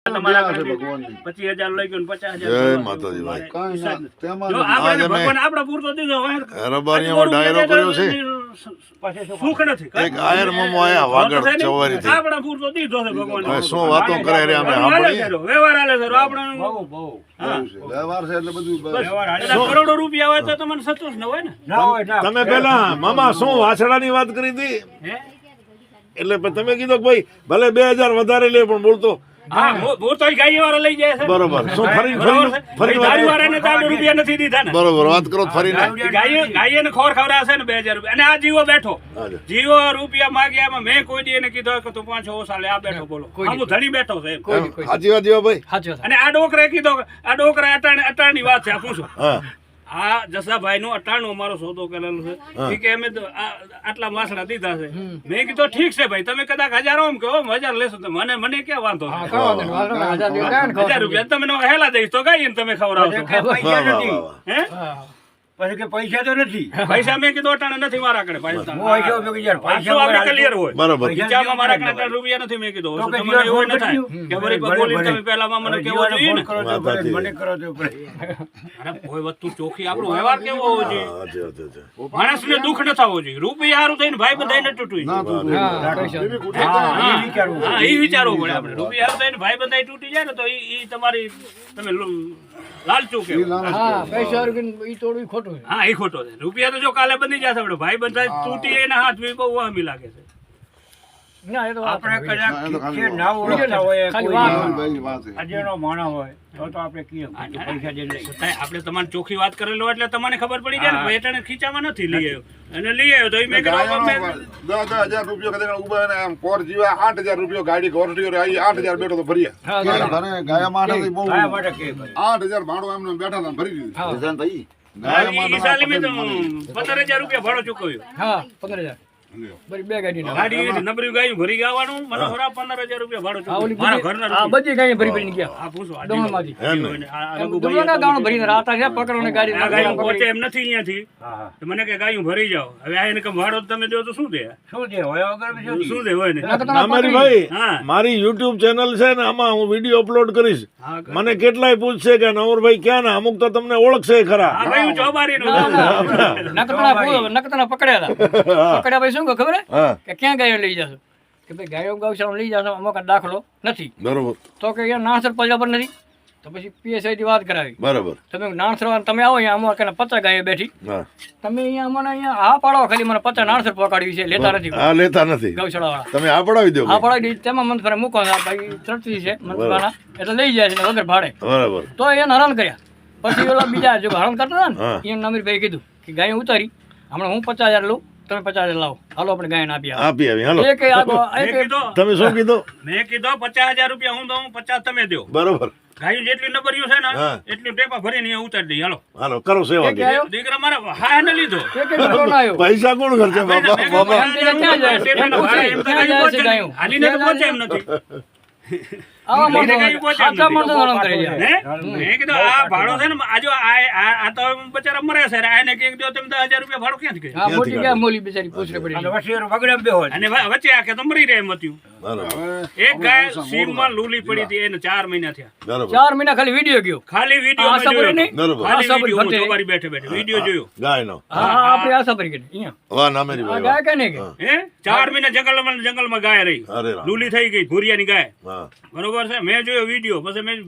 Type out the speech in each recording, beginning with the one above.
25,000 લઈ ગયો 50,000 જય માતાજી ભાઈ આપડા પૂરતો દીધો રબારીયામાં ડાયરો કર્યો છે સુખ નથી એક આયર મામો આયા વાગડ ચવારી થી આપડા પૂરતો દીધો છે ભગવાન શું વાતો કરે રે અમે સાંભળી વ્યવહાર આલે છે આપણે વ્યવહાર છે એટલે બધું કરોડો રૂપિયા હોય તો તમને સંતોષ ન હોય ને તમે પેલા મામા શું વાછડાની વાત કરી હતી એટલે તમે કીધું કે ભાઈ ભલે 2000 વધારે લે પણ બોલતો હા હું તો ગાય વાળા લઈ જાય છે બરોબર શું ફરી ગાય વાળાને તો રૂપિયા નથી દીધા ને બરોબર વાત કરો ફરીને ગાયને ખોર ખવડાવે છે ને 2000 રૂપિયા અને આ જીવો બેઠો જીવો રૂપિયા માંગ્યા મેં કોઈ દી એને કીધું કે તું 500 ઓછા લે આ બેઠો બોલો હું ધણી બેઠો છે હાજી વાત જીવા ભાઈ અને આ ડોકરે કીધો આ ડોકરા અટાણી વાત છે આ પૂછો આ જસાભાઈ નું 98 અમારો સોદો કરેલો છે કે અમે આટલા માસડા દીધા છે મેં કીધું ઠીક છે ભાઈ તમે કદાચ 1000 એમ કહો 1000 લેશો તો મને ક્યાં વાંધો 1000 રૂપિયા તમે હેલા દઈશ તો ગાય તમે ખવડાવશો હે પછી કે પૈસા તો નથી પૈસા મેં કીધું અટાણે નથી મારા કડે પૈસા ક્લિયર હોય બરોબર ખીચામાં મારા કડે રૂપિયા નથી મેં કીધું તમને એવું ન થાય કે વળી બોલી તમે પહેલામાં મને કેવો જોઈએ ને મને કરો તો અરે કોઈ વસ્તુ ચોખી આપણો વ્યવહાર કેવો હોવો જોઈએ માણસને દુઃખ ન થવો જોઈએ રૂપિયા હારું થઈને ભાઈ બધાને તૂટવી હા એ વિચારવું પડે આપણે રૂપિયા હારું થઈને ભાઈ બધા તૂટી જાય ને તો એ તમારી તમે લાલચું કે હા પૈસા ઈ તોડવું ખોટું હા એ ખોટો છે રૂપિયા તો જો કાલે બની જશે આપણે ભાઈ બધા તૂટી એના હાથ બહુ વામી લાગે છે ના એ તો આપણે કદાચ છે ના ઓળખતા હોય અજેનો માણસ હોય તો આપણે કીએ પૈસા દે લઈ આપણે તમારે ચોખ્ખી વાત કરેલો એટલે તમને ખબર પડી જાય ને ભાઈ એને ખીચામાં નથી લઈ આવ્યો અને લઈ આવ્યો તો એ મેં કીધું 10,000 રૂપિયા કદાચ ઉભા ને આમ કોર જીવા 8,000 રૂપિયા ગાડી ગોરટીઓ આવી 8,000 બેઠો તો ભર્યા ગાયા માટે બહુ 8,000 ભાડો એમને બેઠા હતા ભરી દીધું ભાઈ ઈ સાલી મેં તો 15,000 રૂપિયા ભાડો ચૂકવ્યો હા 15,000 બરી બે ગાડી ગાડી નબરી ગાયું ભરી ગાવાનું મને ખરા 15,000 રૂપિયા ભાડો ચૂકવ્યો મારા ઘરના આ બધી ગાડી ભરી ભરીને ગયા આ પૂછો આ દમણમાંથી રઘુભાઈ ગાણો ભરીને રાતા છે પકડોને ગાડી આ ગાયું પહોંચે એમ નથી અહીંયાથી તો મને કે ગાયું ભરી જાઓ હવે આ એને કે ભાડો તમે દો તો શું દે શું દે હોય વગર શું દે હોય ને અમારી ભાઈ મારી YouTube ચેનલ છે ને આમાં હું વિડિયો અપલોડ કરીશ મને કેટલાય પૂછશે કે નવરભાઈ ક્યાં ના અમુક તો તમને ઓળખશે ખરા આ ભાઈ ચોબારીનો નકતના પકડ્યા હતા પકડ્યા ભાઈ શું ખબર કે ક્યાં ગાયો લઈ જશો કે ભાઈ ગાયો ગૌશાળા લઈ જશો અમુક દાખલો નથી બરોબર તો કે નાણસર પડ્યા પર નથી તો પછી PSI થી વાત કરાવી બરોબર તમે નાણસર તમે આવો અહીંયા અમારે 50 ગાયો બેઠી તમે અહીંયા મને અહીંયા હા પાડો ખાલી મને 50 નાણસર પકડવી છે લેતા નથી હા લેતા નથી ગૌશાળા વાળા તમે આ પડાવી દો હા પડાવી દીધી તેમાં મને ફરે મૂકો ભાઈ ચડતી છે મનસુખાના એટલે લઈ જાય છે વગર ભાડે બરાબર તો એને હેરાન કર્યા પછી ઓલા બીજા જો હેરાન કરતા હતા ને એને અમીરભાઈ કીધું કે ગાય ઉતારી હમણાં હું 50,000 લઉં તમે 50,000 લાવો હાલો આપણે ગાયને આપી આવી હાલો તમે શું કીધું મેં કીધું 50,000 રૂપિયા હું દઉં 50 તમે દો બરોબર ગાયું જેટલી નબર્યું છે ને એટલી ટેપા ભરીને ઉતારી દઈ હાલો હાલો કરો સેવા દીકરા મારા હા ને લીધો પૈસા કોણ ખર્ચે બાબા હાલીને તો પહોંચે એમ નથી મેં કીધું આ ભાડો છે ને આજો આ તો બચારા મરે છે આને કે દો તમે 10,000 રૂપિયા ભાડો ક્યાંથી અને વચ્ચે આ કે તો મરી રહે એમ હતું એક ગાય સીમમાં લૂલી પડી હતી એને 4 મહિના થયા 4 મહિના ખાલી વિડિયો ગયો ખાલી વિડિયો જોયો બેઠે બેઠે વિડિયો જોયો ગાયનો આપણે આશા પડી ગઈ અહીંયા વાહ નામેરી ભાઈ ગાય કે નહીં હે 4 મહિના જંગલમાં ગાય રહી લૂલી થઈ ગઈ ભૂરિયાની ગાય બરોબર છે મેં જોયો વિડિયો પછી મેં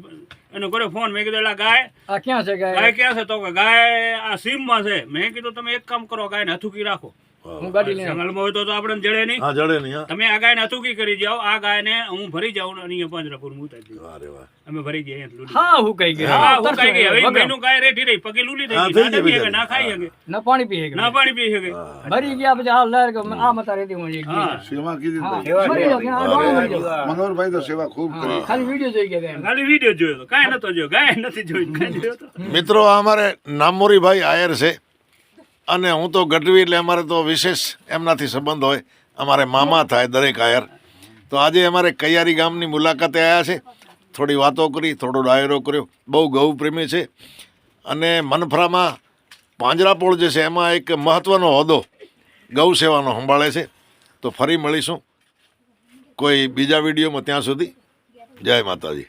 એનો કર્યો ફોન મેં કીધું એલા ગાય આ ક્યાં છે ગાય ક્યાં છે તો કે ગાય આ સીમમાં છે મેં કીધું તમે એક કામ કરો ગાયને હથુકી રાખો હું ગાડી લઈને જંગલમાં હોય તો આપણે જડે નહીં હા જડે નહીં તમે આ ગાયને હથુકી કરી જાઓ આ ગાયને હું ભરી જાઉં અને અહીંયા પાંજરાપુર ઉતારી દઉં અરે વાહ અમે ભરી ગયા અહીંયા હા હું કઈ ગઈ હા હું કઈ ગઈ હવે મેનું ગાય રેઠી રહી પગે લૂલી થઈ ગઈ ના ખાઈ શકે ના પાણી પી શકે ના પાણી પી શકે ભરી ગયા પછી હાલ લહેર આ મતા રેતી હું સેવા કીધી મનોહરભાઈ તો સેવા ખૂબ કરી ખાલી વિડિયો જોઈ ગયા ખાલી વિડિયો જોયો તો કાંઈ નતો જોયો ગાય નથી જોઈ મિત્રો અમારે નામોરીભાઈ આયર છે અને હું તો ગઢવી એટલે અમારે તો વિશેષ એમનાથી સંબંધ હોય અમારે મામા થાય દરેક આયર તો આજે અમારે કૈયારી ગામની મુલાકાતે આવ્યા છે થોડી વાતો કરી થોડો ડાયરો કર્યો બહુ ગૌ પ્રેમી છે અને મનફરામાં પાંજરાપોળ જે છે એમાં એક મહત્ત્વનો હોદ્દો ગૌ સેવાનો સંભાળે છે તો ફરી મળીશું કોઈ બીજા વિડીયોમાં ત્યાં સુધી જય માતાજી.